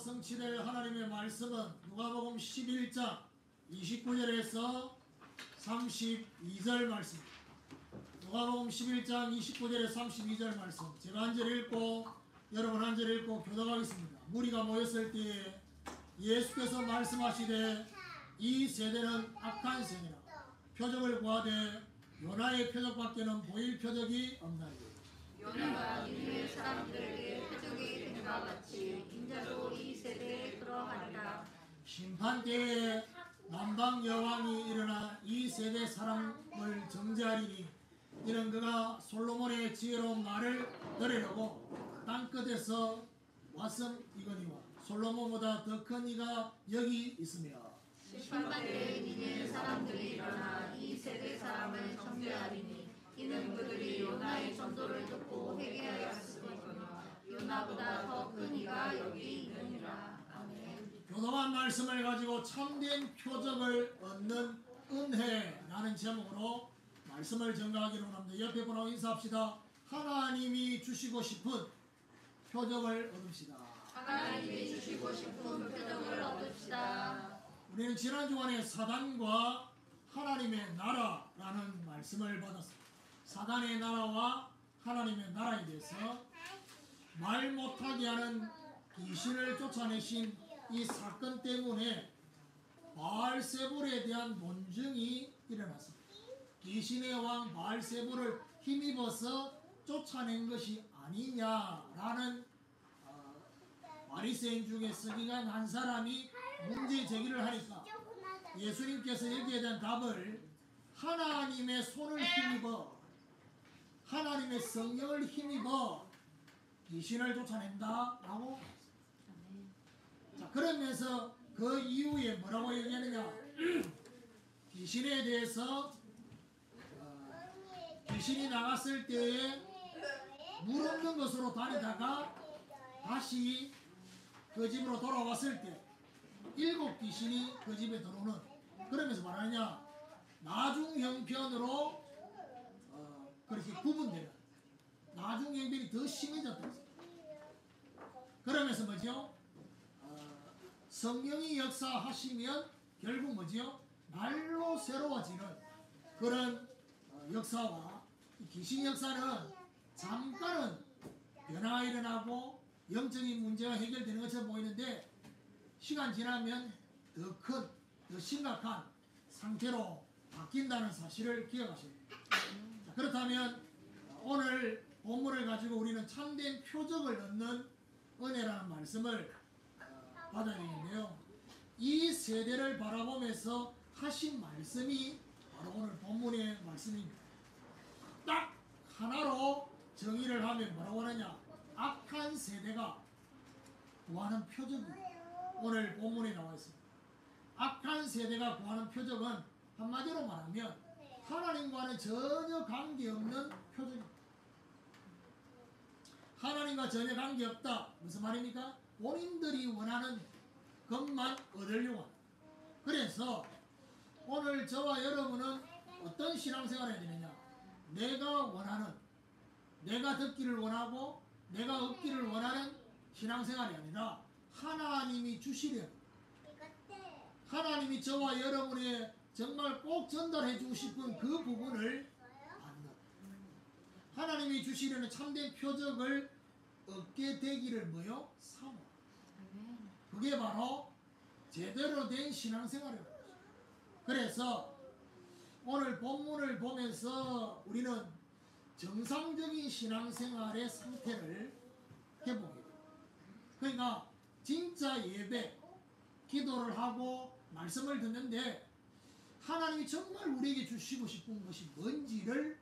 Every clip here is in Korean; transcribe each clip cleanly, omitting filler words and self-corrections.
성취될 하나님의 말씀은 누가복음 11장 29절에서 32절 말씀. 누가복음 11장 29절에 32절 말씀. 제가 한 절 읽고 여러분 한 절 읽고 교독하겠습니다. 무리가 모였을 때에 예수께서 말씀하시되 이 세대는 악한 세대라. 표적을 구하되 요나의 표적밖에는 보일 표적이 없나니. 요나가 니느웨 사람들에게 표적이 된 것 같이 인자도 이 세대에 그러하리라. 심판 때에 남방 여왕이 일어나 이 세대 사람을 정죄하리니 이는 그가 솔로몬의 지혜로운 말을 들으려고 땅끝에서 왔음이거니와 솔로몬보다 더 큰 이가 여기 있으며. 심판 때에 니느웨 사람들이 일어나 이 세대 사람을 정죄하리니 이는 그들이 요나의 전도를 듣고 회개하였으니거니와 요나보다 더 큰 이가 여기 있느니라. 아멘. 교독한 말씀을 가지고 참된 표적을 얻는 은혜라는 제목으로 말씀을 전가하기로 합니다. 옆에 분하고 인사합시다. 하나님이 주시고 싶은 표적을 얻읍시다. 하나님이 주시고 싶은 표적을 얻읍시다. 우리는 지난 주간에 사단과 하나님의 나라라는 말씀을 받았습니다. 사단의 나라와 하나님의 나라에 대해서 말 못하게 하는 귀신을 쫓아내신 이 사건 때문에 바알세불에 대한 논증이 일어났습니다. 귀신의 왕 바알세불을 힘입어서 쫓아낸 것이 아니냐라는 바리새인 중에 서기관 한 사람이 문제 제기를 하니까 예수님께서 여기에 대한 답을 하나님의 손을 힘입어 하나님의 성령을 힘입어 귀신을 쫓아낸다라고. 자, 그러면서 그 이후에 뭐라고 얘기하느냐. 귀신에 대해서 귀신이 나갔을 때에 물 없는 것으로 다니다가 다시 그 집으로 돌아왔을 때 7 귀신이 그 집에 들어오는. 그러면서 말하느냐, 나중 형편으로 그렇게 구분되는, 나중 형편이 더 심해졌다. 그러면서 뭐죠? 성령이 역사하시면 결국 뭐죠? 날로 새로워지는 그런 역사와 귀신 역사는 잠깐은 변화가 일어나고 영적인 문제가 해결되는 것처럼 보이는데 시간 지나면 더 큰, 더 심각한 상태로 바뀐다는 사실을 기억하셔야 됩니다. 자, 그렇다면 오늘 본문을 가지고 우리는 참된 표적을 얻는 은혜라는 말씀을 받아야 되는데요. 이 세대를 바라보면서 하신 말씀이 바로 오늘 본문의 말씀입니다. 딱 하나로 정의를 하면 뭐라고 하느냐, 악한 세대가 구하는 표적입니다. 오늘 본문에 나와 있습니다. 악한 세대가 구하는 표적은 한마디로 말하면 하나님과는 전혀 관계없는 표적입니다. 하나님과 전혀 관계없다. 무슨 말입니까? 본인들이 원하는 것만 얻으려고 합니다. 그래서 오늘 저와 여러분은 어떤 신앙생활을 해야 되느냐, 내가 원하는, 내가 듣기를 원하고 내가 얻기를 원하는 신앙생활이 아니라 하나님이 주시려는, 하나님이 저와 여러분의 정말 꼭 전달해 주고 싶은 그 부분을 받는, 하나님이 주시려는 참된 표적을 얻게 되기를 뭐요? 사모. 그게 바로 제대로 된 신앙생활이에요. 그래서 오늘 본문을 보면서 우리는 정상적인 신앙생활의 상태를 회복해야 돼요. 그러니까 진짜 예배, 기도를 하고 말씀을 듣는데 하나님이 정말 우리에게 주시고 싶은 것이 뭔지를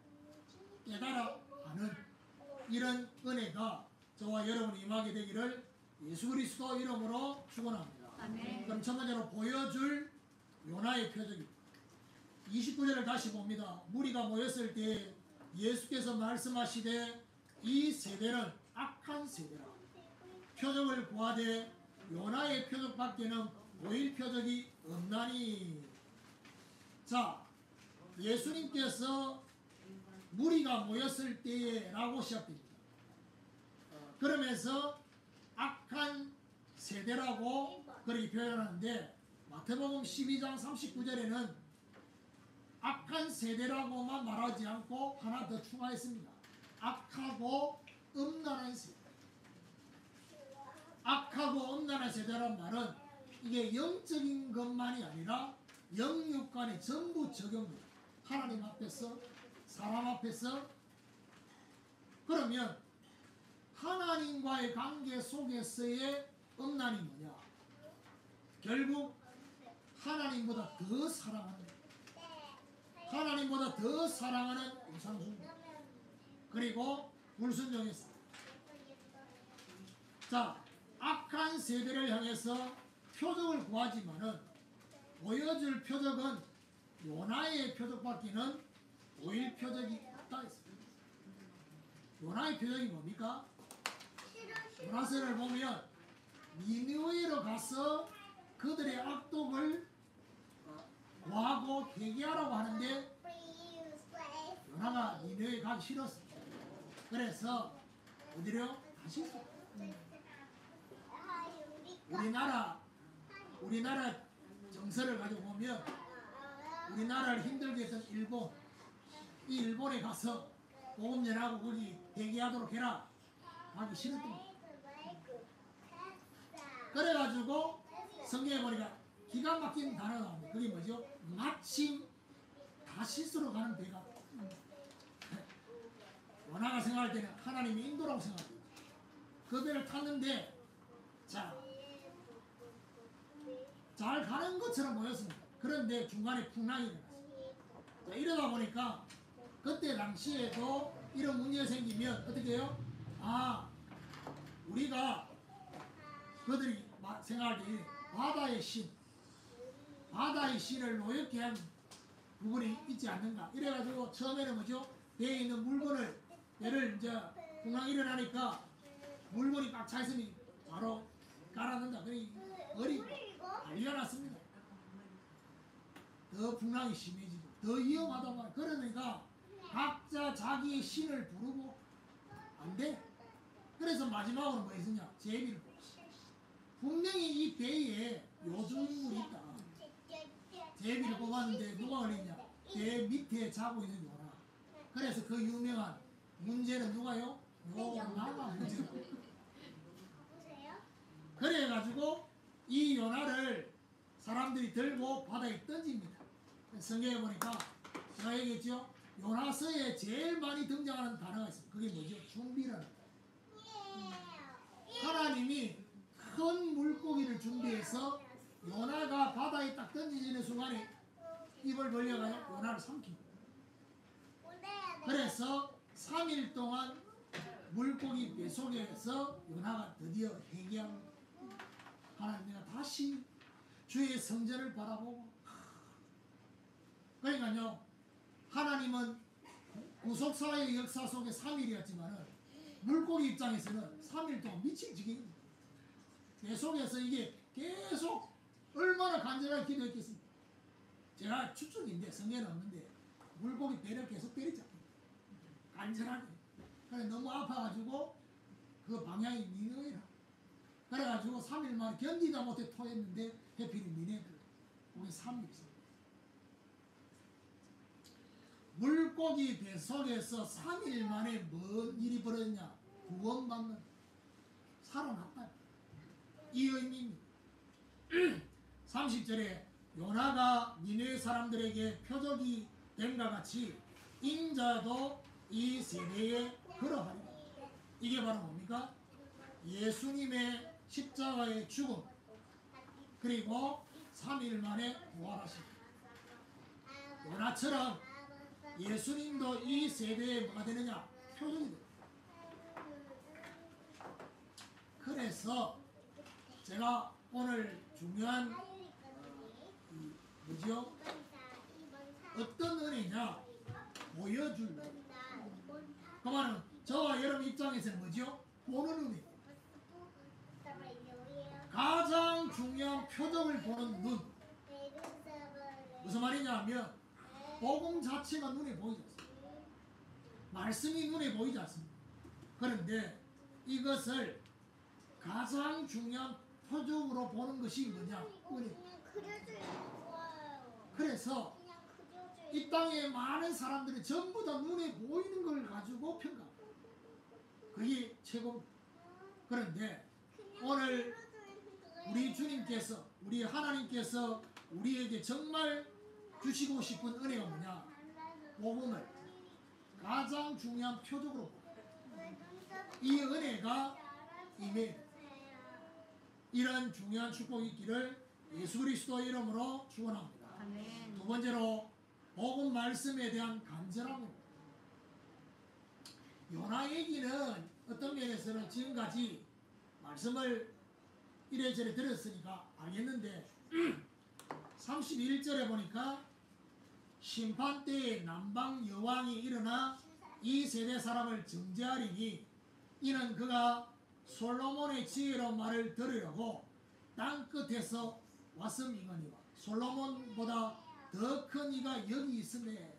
깨달아 하는 이런 은혜가 저와 여러분이 임하게 되기를 예수 그리스도 이름으로 축원합니다. 아멘. 그럼 첫 번째로 보여줄 요나의 표적입니다. 29절을 다시 봅니다. 무리가 모였을 때 예수께서 말씀하시되 이 세대는 악한 세대라. 표적을 구하되 요나의 표적밖에는 보일 표적이 없나니. 자, 예수님께서 무리가 모였을 때에 라고 시작됩니다. 그러면서 악한 세대라고 그렇게 표현하는데 마태복음 12장 39절에는 악한 세대라고만 말하지 않고 하나 더 추가했습니다. 악하고 음란한 세대. 악하고 음란한 세대란 말은 이게 영적인 것만이 아니라 영육간에 전부 적용돼요. 하나님 앞에서, 사람 앞에서. 그러면 하나님과의 관계 속에서의 음란이 뭐냐? 결국 하나님보다 더 사랑하는, 하나님보다 더 사랑하는 우상숭배, 그리고 불순종했어. 자, 악한 세대를 향해서 표적을 구하지만은 보여줄 표적은 요나의 표적밖에는 보일 표적이 없다 했습니다. 요나의 표적이 뭡니까? 요나서를 보면 니느웨로 가서 그들의 악독을 구하고 회개하라고 하는데 요나가 니느웨에 가기 싫었습니다. 그래서 어디로? 다시소. 우리나라 정서를 가지고 보면 우리나라를 힘들게 했던 일본, 이 일본에 가서 복음 전하고 거기 회개하도록 해라 하기 싫었던 거예요. 그래가지고 성경에 보니까 기가 막힌 단어가 나옵니다. 그게 뭐죠? 마침 다시스로 가는 배가, 원하가 생각할 때는 하나님이 인도라고 생각합니다. 그 배를 탔는데 잘 가는 것처럼 보였습니다. 그런데 중간에 풍랑이 일어났습니다. 자, 이러다 보니까 그때 당시에도 이런 문제가 생기면 어떻게 해요? 아, 우리가 그들이 생각할 때 바다의 신을 노엽게 한 부분이 있지 않는가. 이래가지고 처음에는 뭐죠? 배에 있는 물건을, 배를 이제 풍랑이 일어나니까 물건이 꽉 차 있으니 바로 깔아놓는다. 그러니 어리고 알려놨습니다. 더 풍랑이 심해지고 더 위험하다 말이야. 그러니까 각자 자기의 신을 부르고 안 돼. 그래서 마지막으로 뭐 했느냐? 제비를 뽑았어. 분명히 이 배에 요술물이 있다. 제비를 뽑았는데 누가 걸리냐? 배 밑에 자고 있는 요나. 그래서 그 유명한 문제는 누가요? 요나가 문제고. 그래가지고 이 요나를 사람들이 들고 바다에 던집니다. 성경에 보니까 제가 얘기했죠. 요나서에 제일 많이 등장하는 단어가 있어요. 그게 뭐죠? 준비라는 단어. 하나님이 큰 물고기를 준비해서 요나가 바다에 딱 던지지는 순간에 입을 벌려가지고 요나를 삼킵니다. 그래서 3일 동안 물고기 배 속에서 요나가 드디어 회개합니다. 하나님, 내가 다시 주의 성전을 바라보고. 그러니까요, 하나님은 구속사의 역사 속에 3일이었지만 물고기 입장에서는 3일 동안 미칠 지경입니다. 배 속에서 이게 계속 얼마나 간절하게 기도했겠습니까? 제가 추측인데 성경에는 없는데 물고기 배를 계속 때리잖아요. 간절하게. 그래 너무 아파가지고 그 방향이 니느웨라. 그래가지고 3일 만에 견디다 못해 토했는데 해필이 니네들. 우리 3일 있습니다. 물고기 배 속에서 3일 만에 뭔 일이 벌어졌냐? 구원받는, 살아났다. 이 의미입니다. 30절에 요나가 니느웨 사람들에게 표적이 된과 같이 인자도 이 세대에 그러하리라. 이게 바로 뭡니까? 예수님의 십자가의 죽음, 그리고 3일 만에 부활하심. 요나처럼 예수님도 이 세대에 뭐가 되느냐? 표적이 돼요. 그래서 제가 오늘 중요한 뭐죠? 어떤 은혜냐? 보여줄 은혜. 그 말은 저와 여러분 입장에서는 뭐죠? 보는 은혜. 가장 중요한 표적을 보는 눈. 무슨 말이냐 하면 복음 자체가 눈에 보이지 않습니다. 말씀이 눈에 보이지 않습니다. 그런데 이것을 가장 중요한 표적으로 보는 것이 뭐냐? 은혜. 그냥 그려져 있는 거예요. 그래서 그냥 그려져 이 땅에 많은 사람들이 전부 다 눈에 보이는 걸 가지고 평가합니다. 그게 최고. 그런데 오늘 우리 주님께서, 우리 하나님께서 우리에게 정말 주시고 싶은 은혜가 뭐냐? 복음을 가장 중요한 표적으로 이 은혜가 임해 이런 중요한 축복이 있기를 예수 그리스도의 이름으로 축원합니다. 아멘. 두 번째로 복음 말씀에 대한 간절함입니다. 요나 얘기는 어떤 면에서는 지금까지 말씀을 이래저래 들었으니까 알겠는데 31절에 보니까 심판 때에 남방 여왕이 일어나 이 세대 사람을 정죄하리니 이는 그가 솔로몬의 지혜로운 말을 들으려고 땅 끝에서 왔음이거니와 솔로몬보다 더 큰 이가 여기 있음에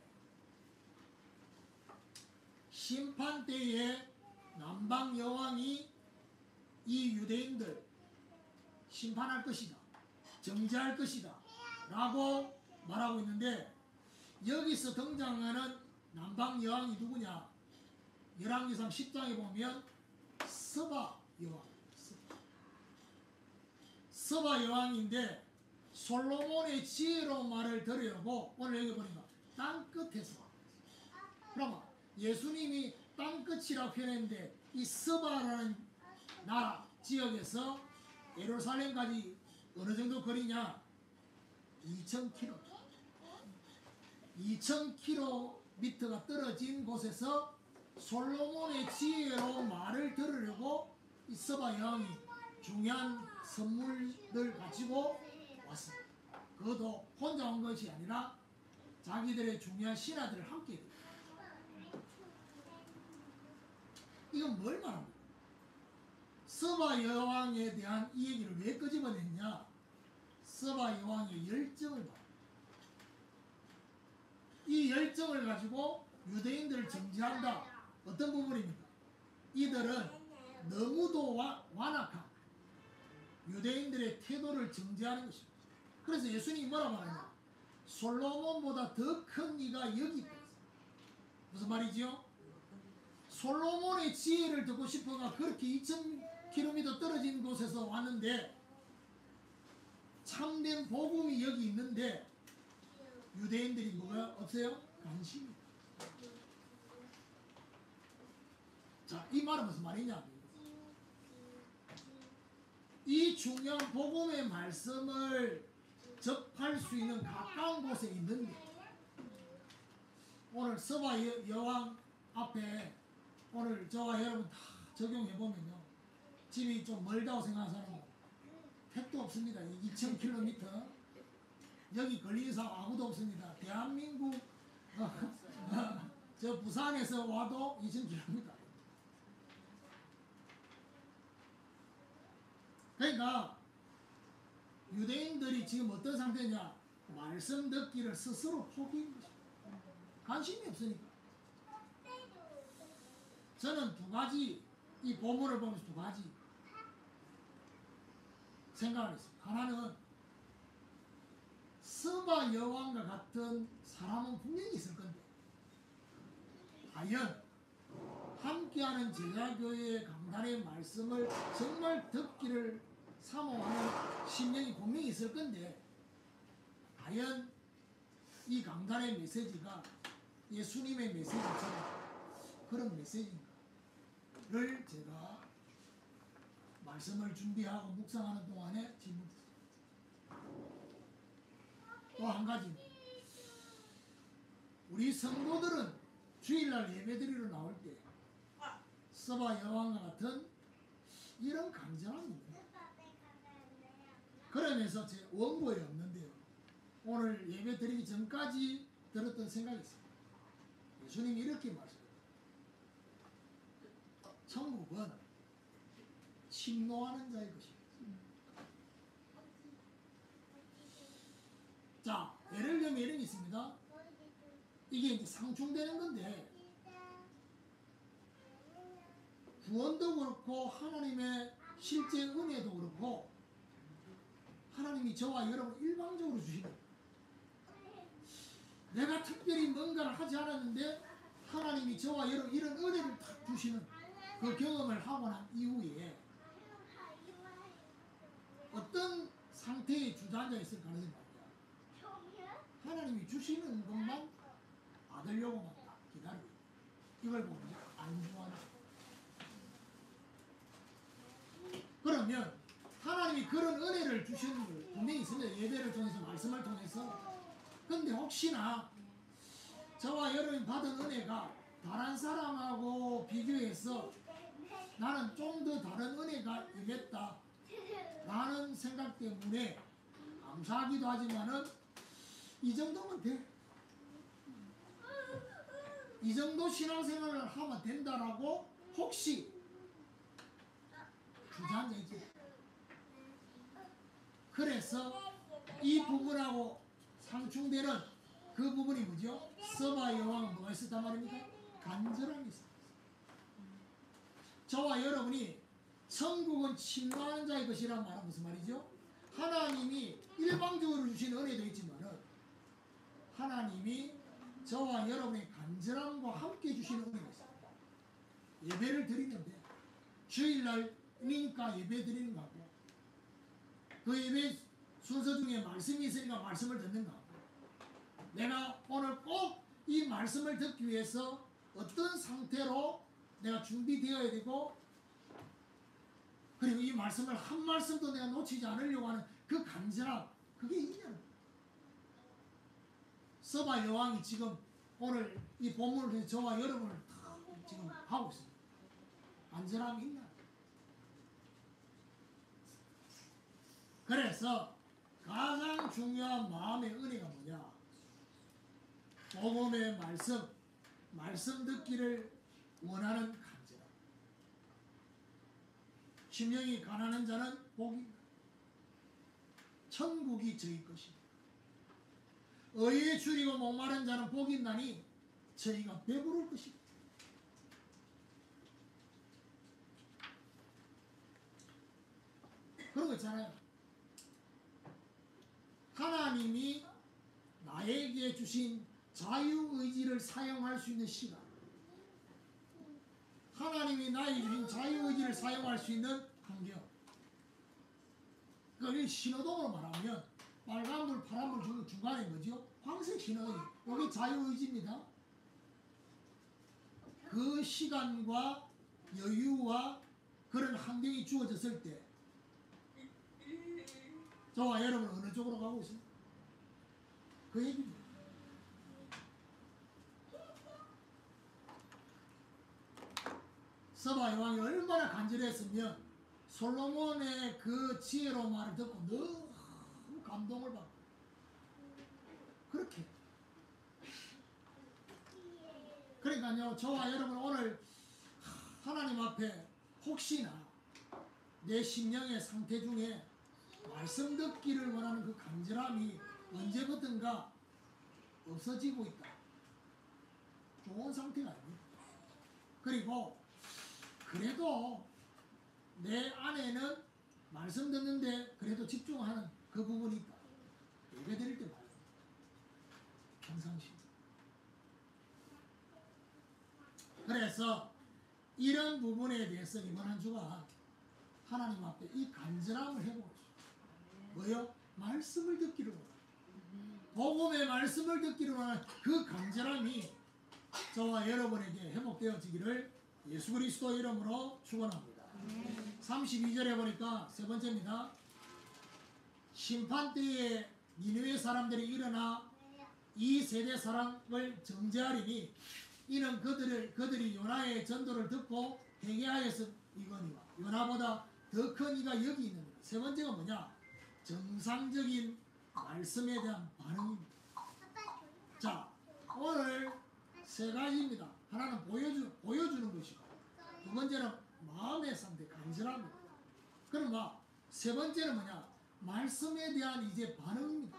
심판 때에 남방 여왕이 이 유대인들 심판할 것이다, 정죄할 것이다 라고 말하고 있는데 여기서 등장하는 남방 여왕이 누구냐? 열왕기상 10장에 보면 스바 여왕, 스바 여왕인데 솔로몬의 지혜로운 말을 들으려고 오늘 여기 보니까 땅 끝에서 그러면 예수님이 땅 끝이라고 표현했는데 이 스바라는 나라 지역에서 예루살렘까지 어느 정도 거리냐? 2000km. 2000km가 떨어진 곳에서 솔로몬의 지혜로운 말을 들으려고 이 스바 여왕이 중요한 선물을 가지고 왔습니다. 그것도 혼자 온 것이 아니라 자기들의 중요한 신하들을 함께 했습니다. 이건 뭘 말합니까? 스바 여왕에 대한 이 얘기를 왜 끄집어냈냐? 스바 여왕의 열정을 말합니다. 이 열정을 가지고 유대인들을 정죄한다. 어떤 부분입니까? 이들은 너무도 완악한 유대인들의 태도를 정죄하는 것입니다. 그래서 예수님이 뭐라 말하냐? 솔로몬보다 더 큰 이가 여기 있다. 무슨 말이지요? 솔로몬의 지혜를 듣고 싶어가 그렇게 2000km 떨어진 곳에서 왔는데 참된 복음이 여기 있는데 유대인들이 뭐가 없어요? 관심이. 자, 이 말은 무슨 말이냐? 이 중요한 복음의 말씀을 접할 수 있는 가까운 곳에 있는데 오늘 서바 여왕 앞에 오늘 저와 여러분 다 적용해보면요 집이 좀 멀다고 생각하는 사람은 택도 없습니다. 2000km 여기 걸리는 사람 아무도 없습니다. 대한민국 저 부산에서 와도 2000km. 그러니까 유대인들이 지금 어떤 상태냐? 말씀 듣기를 스스로 포기한 것입니다. 관심이 없으니까. 저는 두 가지, 이 본문을 보면서 두 가지 생각을 했습니다. 하나는 스바 여왕과 같은 사람은 분명히 있을 건데 과연 함께하는 제자교회의 강단의 말씀을 정말 듣기를 사모하는 심령이 분명히 있을 건데 과연 이 강단의 메시지가 예수님의 메시지처럼 그런 메시지인가를 제가 말씀을 준비하고 묵상하는 동안에 질문했습니다. 또 한 가지는 우리 성도들은 주일날 예배드리러 나올 때 스바 여왕과 같은 이런 간절함이 있는 그러면서 제 원고에 없는데요. 오늘 예배 드리기 전까지 들었던 생각이 있습니다. 예수님이 이렇게 말씀해요. 천국은 침노하는 자의 것입니다. 자, 예를 들면 이런 게 있습니다. 이게 이제 상충되는 건데 구원도 그렇고 하나님의 실제 은혜도 그렇고 하나님이 저와 여러분 일방적으로 주시는 거예요. 내가 특별히 뭔가를 하지 않았는데 하나님이 저와 여러분 이런 은혜를 탁 주시는 그 경험을 하고 난 이후에 어떤 상태의 주저앉아 있을 가능성이 많냐. 하나님이 주시는 것만 받으려고만 딱 기다리고 이걸 보면 안주하는. 그러면 하나님이 그런 은혜를 주시는 걸 분명히 있습니다. 예배를 통해서 말씀을 통해서. 근데 혹시나 저와 여러분이 받은 은혜가 다른 사람하고 비교해서 나는 좀 더 다른 은혜가 임했다 라는 생각 때문에 감사하기도 하지만은 이 정도면 돼. 이 정도 신앙생활을 하면 된다라고 혹시 주저앉아 있지. 그래서 이 부분하고 상충되는 그 부분이 뭐죠? 서바 여왕은 뭐가 있었단 말입니까? 간절함이 있었어요. 저와 여러분이 천국은 침노하는 자의 것이란 말은 무슨 말이죠? 하나님이 일방적으로 주신 은혜도 있지만은 하나님이 저와 여러분의 간절함과 함께 주시는 은혜가 있어요. 예배를 드리는데 주일날이니까 예배 드리는 거고 그 예배 순서 중에 말씀이 있으니까 말씀을 듣는 거고 내가 오늘 꼭 이 말씀을 듣기 위해서 어떤 상태로 내가 준비되어야 되고 그리고 이 말씀을 한 말씀도 내가 놓치지 않으려고 하는 그 간절함 그게 있냐는 거예요. 서바 여왕이 지금 오늘 이 본문을 통해서 저와 여러분을 다 지금 하고 있습니다. 간절함이 있나? 그래서 가장 중요한 마음의 은혜가 뭐냐? 복음의 말씀 듣기를 원하는 간절함. 심령이 가난한 자는 복이 천국이 저희 것이다. 의에 줄이고 목마른 자는 복이 있나니 저희가 배부를 것이다. 그런 거 있잖아요. 하나님이 나에게 주신 자유의지를 사용할 수 있는 시간, 하나님이 나에게 주신 자유의지를 사용할 수 있는 환경, 그걸 신호등으로 말하면 빨간불, 파란불 중간에 뭐죠? 황색 신호등이 여기 자유의지입니다. 그 시간과 여유와 그런 환경이 주어졌을 때 저와 여러분은 어느 쪽으로 가고 있습니까? 그 얘기입니다. 서바 여왕이 얼마나 간절했으면 솔로몬의 그 지혜로운 말을 듣고 너무 감동을 받고 그렇게 그러니까요 저와 여러분 오늘 하나님 앞에 혹시나 내 심령의 상태 중에 말씀 듣기를 원하는 그 간절함이 언제부턴가 없어지고 있다. 좋은 상태가 아닙니다. 그리고 그래도 내 안에는 말씀 듣는데 그래도 집중하는 그 부분이 있다. 예배 드릴 때 말이야. 평상시. 그래서 이런 부분에 대해서 이번 한 주가 하나님 앞에 이 간절함을 해보고 있어요. 뭐요? 말씀을 듣기를 원하는 복음의 말씀을 듣기를 원하는 그 간절함이 저와 여러분에게 회복되어지기를 예수 그리스도 이름으로 축원합니다. 32절에 보니까 세 번째입니다. 심판 때에 니느웨 사람들이 일어나 이 세대 사람을 정죄하리니 이는 그들이 요나의 전도를 듣고 회개하였음 이거니와 요나보다 더 큰 이가 여기 있는 거다. 세 번째가 뭐냐? 정상적인 말씀에 대한 반응입니다. 자, 오늘 세 가지입니다. 하나는 보여주는 것이고, 두 번째는 마음의 상태, 간절함입니다. 그럼 세 번째는 뭐냐? 말씀에 대한 이제 반응입니다.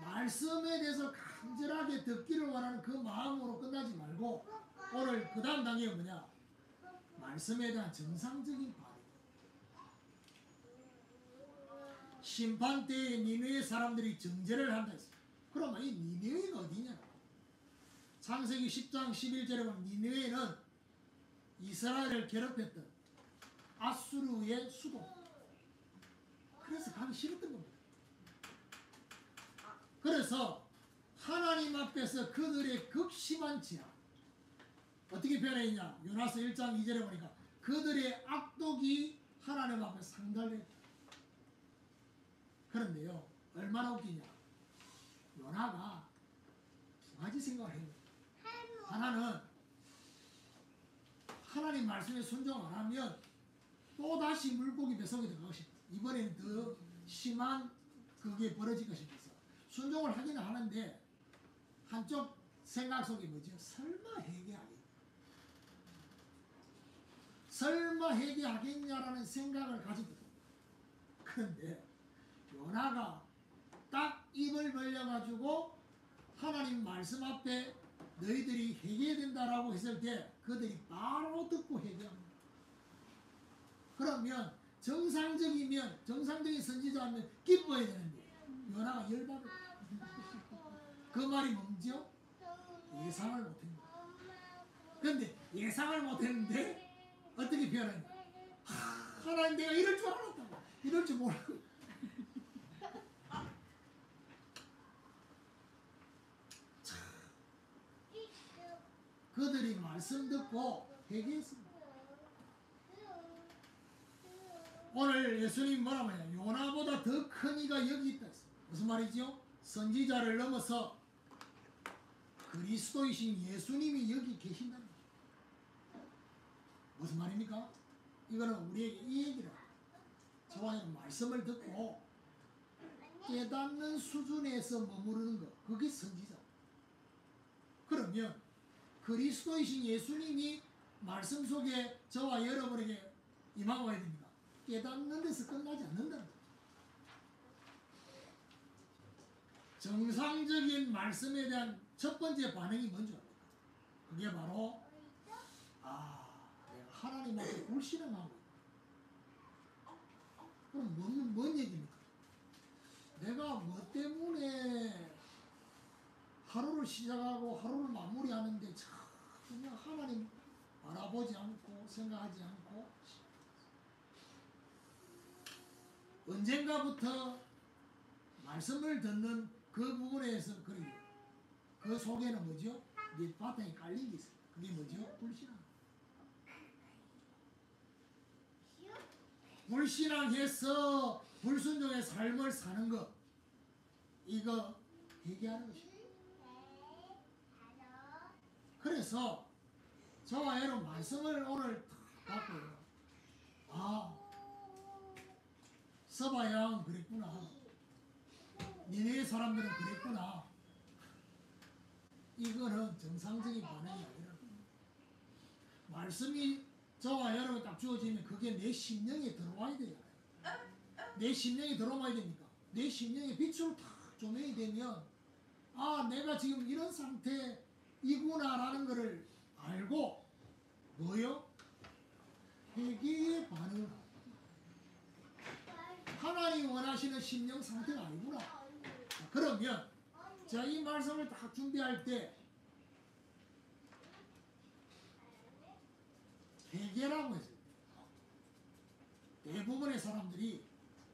말씀에 대해서 간절하게 듣기를 원하는 그 마음으로 끝나지 말고, 오늘 그 다음 단계가 뭐냐? 말씀에 대한 정상적인 반응. 심판 때에 니느웨 사람들이 정죄를 한다 했어요. 그러면 이 니느웨가 어디냐? 창세기 10장 11절에 보면 니느웨는 이스라엘을 괴롭혔던 아수르의 수도. 그래서 가기 싫었던 겁니다. 그래서 하나님 앞에서 그들의 극심한 죄악, 어떻게 표현했냐? 요나서 1장 2절에 보니까 그들의 악독이 하나님 앞에 상달했다. 그런데요, 얼마나 웃기냐? 요나가 두 가지 생각을 해요. 하나는 하나님 말씀에 순종 안 하면 또 다시 물고기 뱃속에 들어갈 것이다. 이번에는 더 심한 그게 벌어질 것이다. 순종을 하기는 하는데 한쪽 생각 속에 뭐죠? 설마 회개하겠냐? 설마 회개하겠냐라는 생각을 가지거든. 그런데 요나가 딱 입을 벌려가지고 하나님 말씀 앞에 너희들이 회개해야 된다라고 했을 때 그들이 바로 듣고 회개합니다. 그러면 정상적인 선지자면 기뻐해야 되는데 요나가 열받아. 그 말이 뭔지요? 예상을 못했는데. 그런데 예상을 못했는데 어떻게 표현하냐? 하나님 내가 이럴 줄 알았다고. 이럴 줄 모르고. 그들이 말씀 듣고 회개했습니다. 오늘 예수님 뭐라고 하냐? 요나보다 더 큰 이가 여기 있다 했어요. 무슨 말이죠? 선지자를 넘어서 그리스도이신 예수님이 여기 계신다는 거예요. 무슨 말입니까? 이거는 우리에게 이 얘기를 저와 말씀을 듣고 깨닫는 수준에서 머무르는 것, 그게 선지자. 그러면 그리스도이신 예수님이 말씀 속에 저와 여러분에게 임하고 와야 됩니다. 깨닫는 데서 끝나지 않는다는 거예요. 정상적인 말씀에 대한 첫 번째 반응이 뭔지 압니까? 그게 바로 내가 하나님 앞에 불신앙하고 있다. 그럼 뭔 얘기입니까? 내가 뭐 때문에 하루를 시작하고 하루를 마무리하는데 그냥 하나님 알아보지 않고 생각하지 않고 언젠가부터 말씀을 듣는 그 부분에서 그 속에는 뭐죠? 밑바탕에 깔린 게 있어요. 그게 뭐죠? 불신앙. 불신앙해서 불순종의 삶을 사는 것, 이거 회개하는 것입니다. 그래서 저와 여러분 말씀을 오늘 갖고요. 서바양 그랬구나. 니네 사람들은 그랬구나. 이거는 정상적인 반응이 아니라 말씀이 저와 여러분 딱 주어지면 그게 내 심령에 들어와야 돼요. 내 심령에 들어와야 됩니까? 내 심령에 빛으로 탁 조명이 되면 내가 지금 이런 상태이구나라는 것을 알고 뭐요? 회개의 반응을 하나님 원하시는 심령 상태가 아니구나. 그러면 자, 이 말씀을 딱 준비할 때 회개라고 했어요. 대부분의 사람들이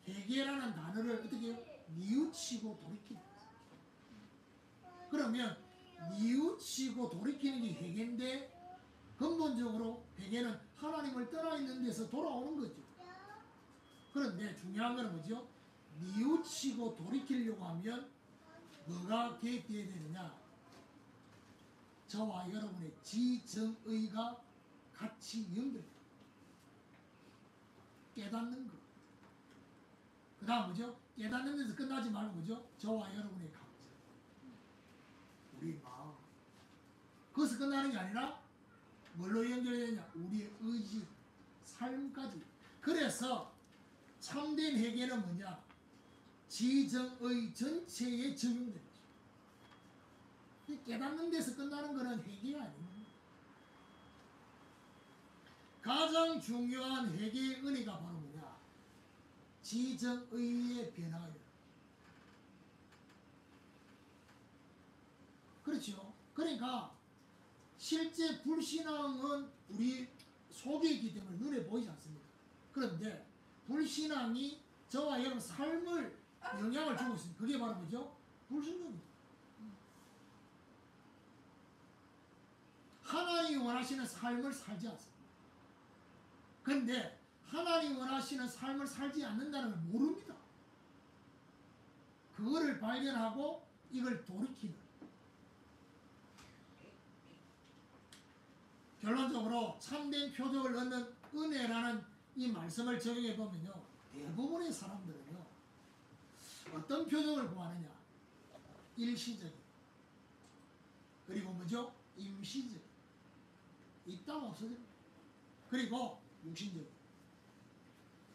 회개라는 단어를 어떻게 뉘우치고 돌이키는 거예요. 그러면 뉘우치고 돌이키는 게 회개인데 근본적으로 회개는 하나님을 떠나 있는 데서 돌아오는 거죠. 그런데 중요한 건 뭐죠? 뉘우치고 돌이키려고 하면 뭐가 개입되어야 되느냐? 저와 여러분의 지정의가 같이 연결돼요. 깨닫는 거. 그 다음 뭐죠? 깨닫는 데서 끝나지 말고 뭐죠? 저와 여러분의 감정. 우리 마음. 그것서 끝나는 게 아니라 뭘로 연결되느냐? 우리의 의지, 삶까지. 그래서 참된 회개는 뭐냐? 지정의 전체에 적용되는 거죠. 깨닫는 데서 끝나는 것은 회개가 아닙니다. 가장 중요한 회개의 은혜가 바로 뭐냐? 지정의의 변화가 일어나. 그렇죠. 그러니까 실제 불신앙은 우리 속에 있기 때문에 눈에 보이지 않습니다. 그런데 불신앙이 저와 여러분 삶을 영향을 주고 있습니다. 그게 바로 뭐죠? 불순종입니다. 하나님이 원하시는 삶을 살지 않습니다. 그런데 하나님이 원하시는 삶을 살지 않는다는 걸 모릅니다. 그거를 발견하고 이걸 돌이키는. 결론적으로 참된 표적을 얻는 은혜라는 이 말씀을 적용해 보면요, 대부분의 사람들은요 어떤 표적을 구하느냐? 일시적인, 그리고 뭐죠? 임시적인, 있다가 없어집니다. 그리고 육신적인,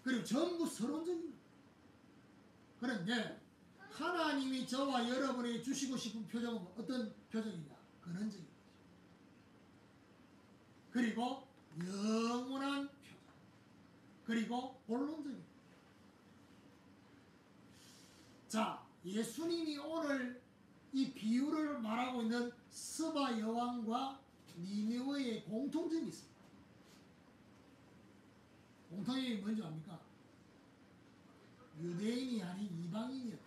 그리고 전부 서론적입니다. 그런데 하나님이 저와 여러분에게 주시고 싶은 표적은 어떤 표적이냐? 근원적인 거죠. 그리고 영원한 표적, 그리고 본론적인. 자, 예수님이 오늘 이 비유를 말하고 있는 스바 여왕과 니느웨의 공통점이 있습니다. 공통점이 뭔지 압니까? 유대인이 아닌 이방인이었다.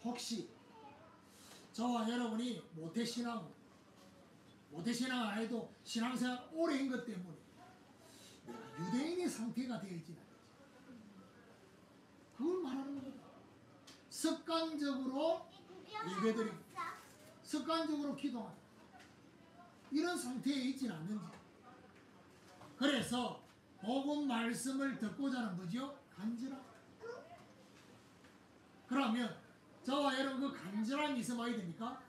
혹시 저와 여러분이 모태신앙을 안 해도 신앙생활 오래인 것 때문에 유대인의 상태가 되어 있지는 않죠. 그걸 말하는 겁니다. 습관적으로 예배드리고 습관적으로 기도하는 이런 상태에 있지는 않는지. 그래서 복음 말씀을 듣고자 하는 거죠? 간절함. 그러면 저와 여러분 그 간절함이 있으면 어떻게 됩니까?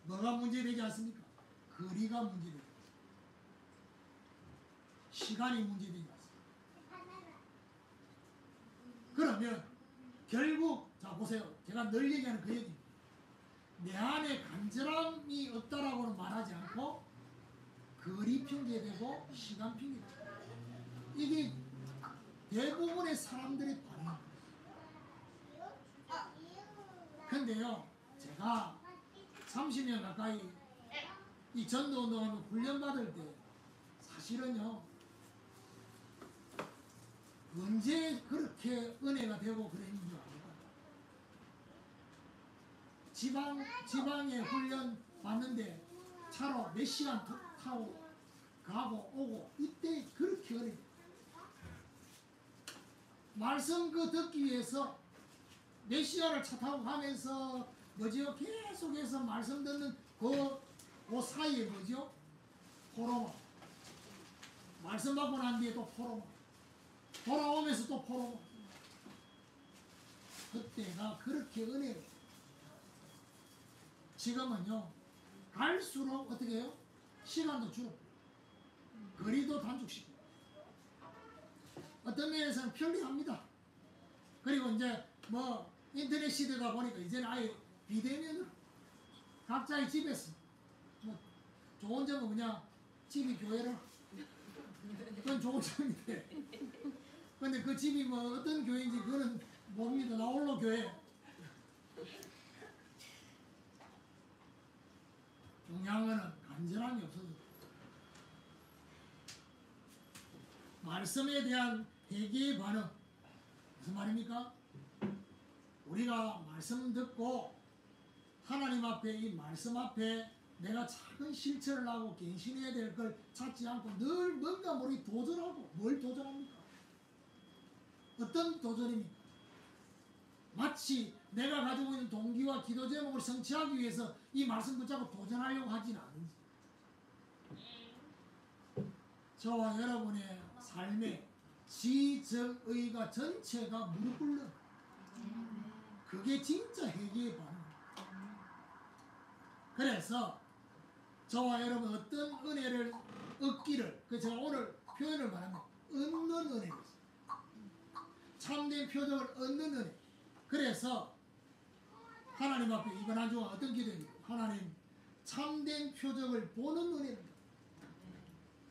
뭐가 문제되지 않습니까? 거리가 문제되지 않습니다. 시간이 문제되지 않습니다. 그러면 결국 자 보세요. 제가 늘 얘기하는 그 얘기입니다. 내 안에 간절함이 없다라고는 말하지 않고 거리 핑계되고 시간 핑계되고 이게 대부분의 사람들의 반응입니다. 근데요, 제가 30년 가까이 이 전도운동하면 훈련받을 때 사실은요, 언제 그렇게 은혜가 되고 그랬는지 압니까? 지방에 훈련 받는데 차로 몇 시간 타고 가고 오고 이때 그렇게 은혜. 말씀 그 듣기 위해서 몇 시간을 차 타고 가면서 뭐지요? 계속해서 말씀 듣는 그 사이에 뭐죠? 포로마. 말씀 받고 난 뒤에 또 포로마. 돌아오면서 또 포로마. 그때가 그렇게 은혜로. 지금은요, 갈수록 어떻게 해요? 시간도 줄어. 거리도 단축시키고. 어떤 면에서는 편리합니다. 그리고 이제 뭐 인터넷 시대다 보니까 이제는 아예 비대면으로 각자의 집에서 뭐 좋은 점은 그냥 집이 교회를 그건 좋은 점인데 근데 그 집이 뭐 어떤 교회인지 그거는 뭡니다. 나 홀로 교회. 중요한 거는 간절함이 없어서 말씀에 대한 회개의 반응. 무슨 말입니까? 우리가 말씀 듣고 하나님 앞에 이 말씀 앞에 내가 작은 실천을 하고 갱신해야 될 걸 찾지 않고 늘 뭔가 모르게 도전하고. 뭘 도전합니까? 어떤 도전입니까? 마치 내가 가지고 있는 동기와 기도 제목을 성취하기 위해서 이 말씀 붙잡고 도전하려고 하지는 않은지. 저와 여러분의 삶에 지정의가 전체가 무릎 꿇는 그게 진짜 회개의 반응. 그래서 저와 여러분 어떤 은혜를 얻기를, 그 제가 오늘 표현을 말하면 얻는 은혜입니다. 참된 표적을 얻는 은혜. 그래서 하나님 앞에 이번 한 주간 어떤 기도입니까? 하나님 참된 표적을 보는 은혜입니다.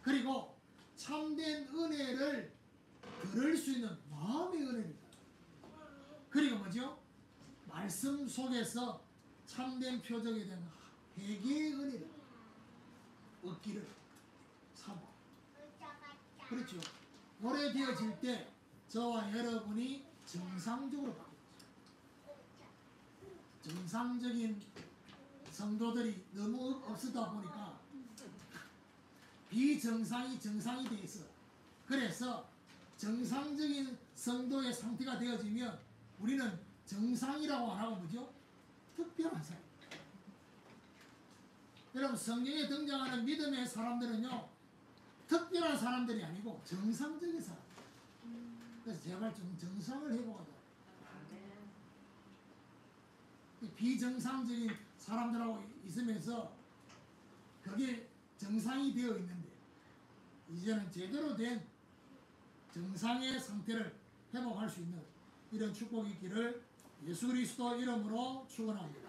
그리고 참된 은혜를 그럴 수 있는 마음의 은혜입니다. 그리고 뭐죠? 말씀 속에서 참된 표적에 대한 회개의 은혜를 얻기를 사모. 그렇죠. 오래되어질 때 저와 여러분이 정상적으로 바뀌었죠. 정상적인 성도들이 너무 없었다 보니까 비정상이 정상이 돼 있어. 그래서 정상적인 성도의 상태가 되어지면 우리는 정상이라고 안 하고 뭐죠? 특별한 사람. 여러분 성경에 등장하는 믿음의 사람들은요 특별한 사람들이 아니고 정상적인 사람. 그래서 제발 좀 정상을 회복하자. 비정상적인 사람들하고 있으면서 그게 정상이 되어 있는데 이제는 제대로 된 정상의 상태를 회복할 수 있는 이런 축복이 있기를 예수 그리스도 이름으로 축원합니다.